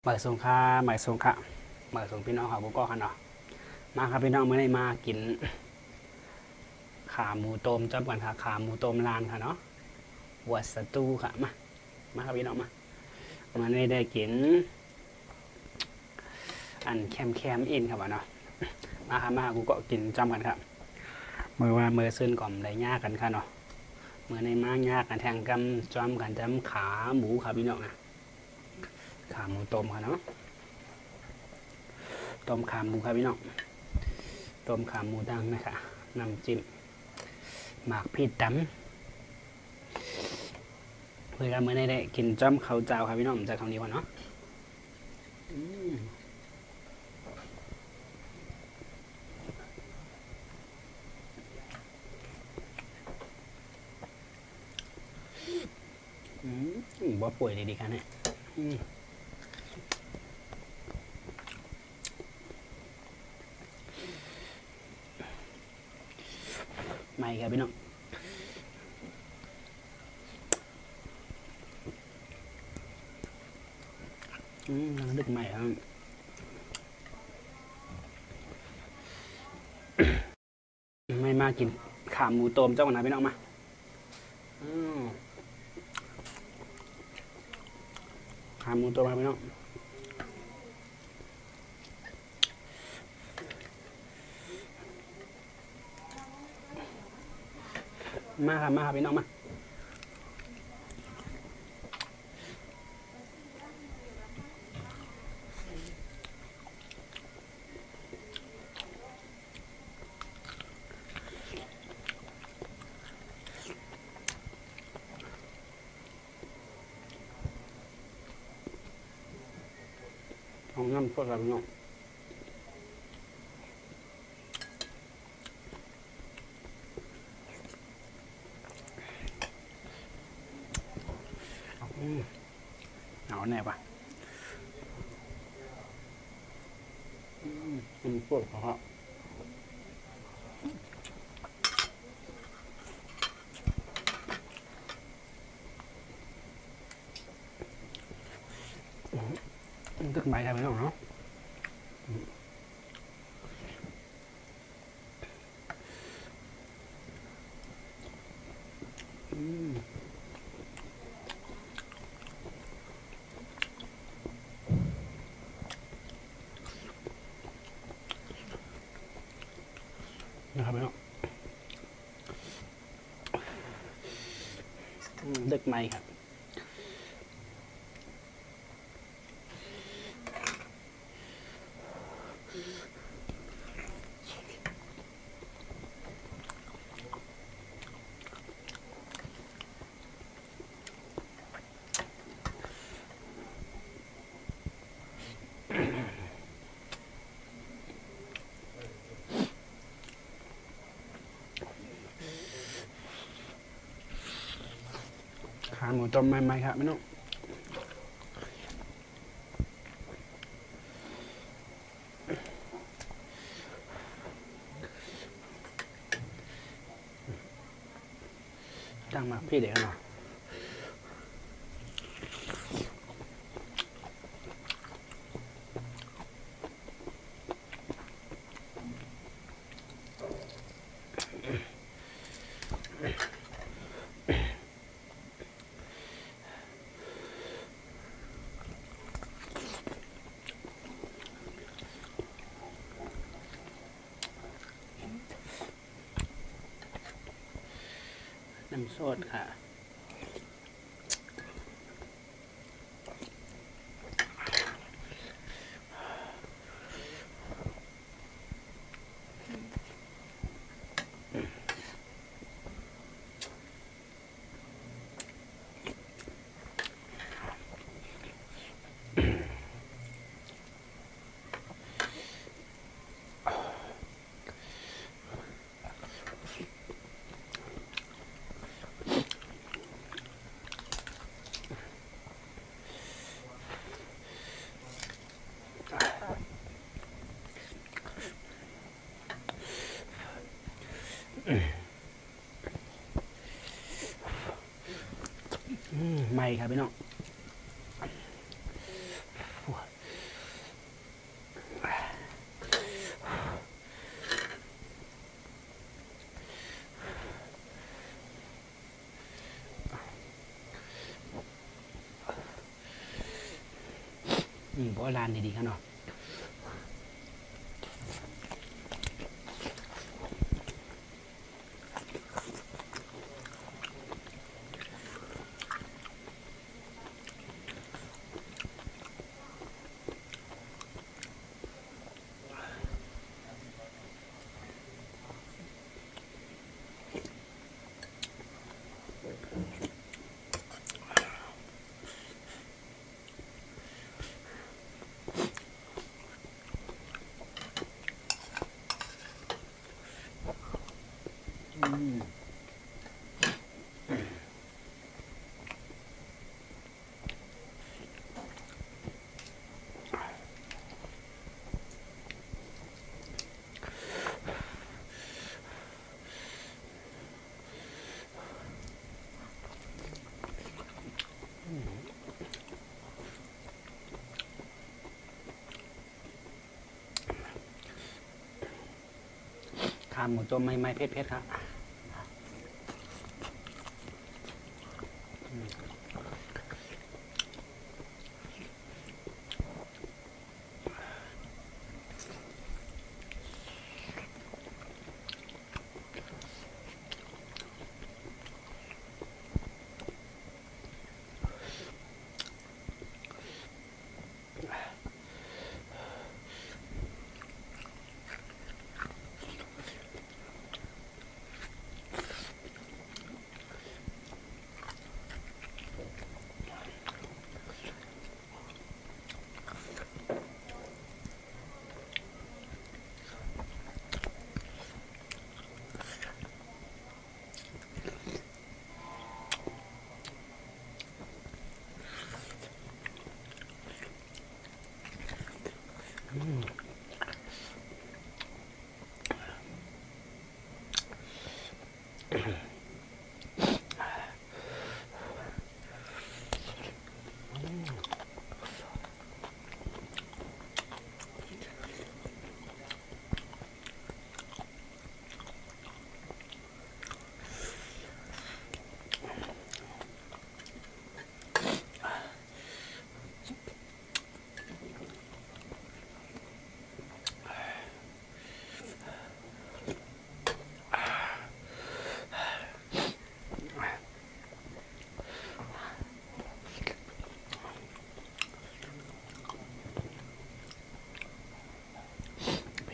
หมายสงค่าหมายสงค่ะหมายสงพี่น้องค่ะบุกก็กันเนาะมาครับพี่น้องไม่ได้มากินขาหมูต้มจับกันค่ะขาหมูต้มลานค่ะเนาะวัดสตูค่ะมาครับพี่น้องมาได้กินอันแคมอินครับเนาะมาครับมากูก็กินจำกันครับเมื่อว่าเมื่อซื้นก่อมได้ยากกันค่ะเนาะเมื่อในมากยากกันแทงกำจอมกันจำขาหมูครับพี่น้องนะขาหมูต้มค่ะเนาะต้มขาหมูครับพี่น้องต้มขาหมูดังนะคะน้ำจิ้มหมากพริกตำเพื่อเมื่อได้กินจ้อมเขาเจ้าครับพี่น้องจากคำนี้ก่อนเนาะบ่ป่วยดีๆกันเนี่ยไม่ครับพี่น้องดึกใหม่ครับไม่มากินขาหมูต้มเจ้ากันนะพี่น้องมาขาหมูต้มครับพี่น้องมาครับพี่น้องมาของน้ำสดครับพี่น้องเอาแน่ปะน้ำสดครับตึกใหม่ครับพี่น้องเนาะนะครับพี่น้องดึกใหม่ครับขาหมูต้มใหม่ๆครับพี่น้องตั้งมาพี่เด็กเนาะน้ำสดค่ะไม่ครับพี่น้อง เพราะร้านดีๆกันเนาะขาหมูจมไม่เผ็ดครับ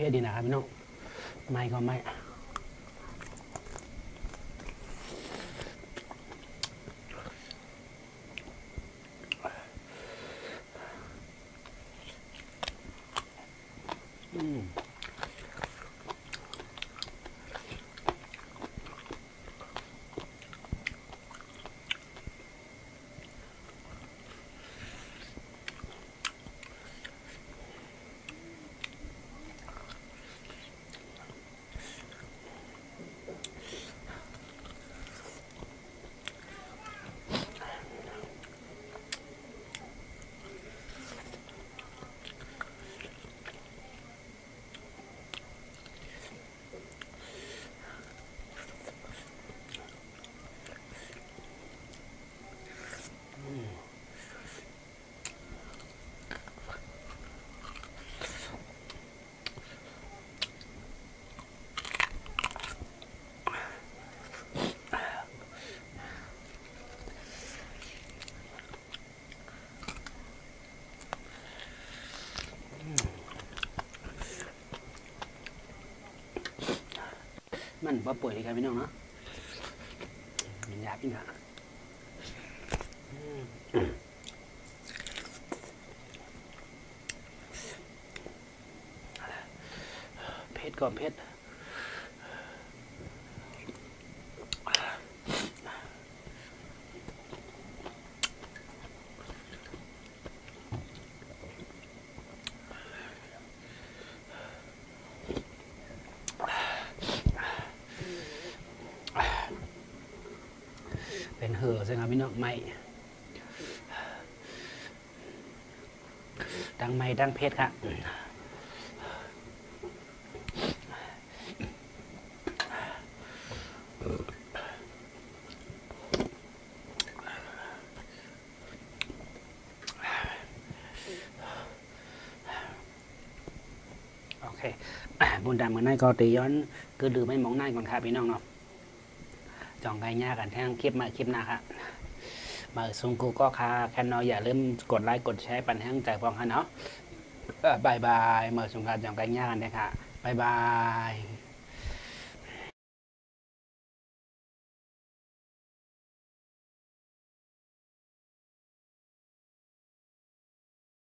เผ็ดดีนะครับพี่น้องไม่ก็ไม่มันบ่เปื่อยครับพี่น้องเนาะมันยากจริงครับเผ็ดก็เผ็ดเป็นเห่อใช่ไหมพี่น้องไม่ดังไม่ดังเพชรครับ เคบุญดำมือในก็ตีย้อนคือลืมไม่มองหน้าก่อนครับพี่น้องเนาะจองไก่ย่ากันแท่งคลิปมาคลิปหน้าครับมาซุงกูก็ค่ะแค่นออย่าลืมกดไลค์กดแชร์ปันแห้งใจฟองค่ะเนาะบายบายมาซุงการจองไก่ย่ากันนะคะบายบาย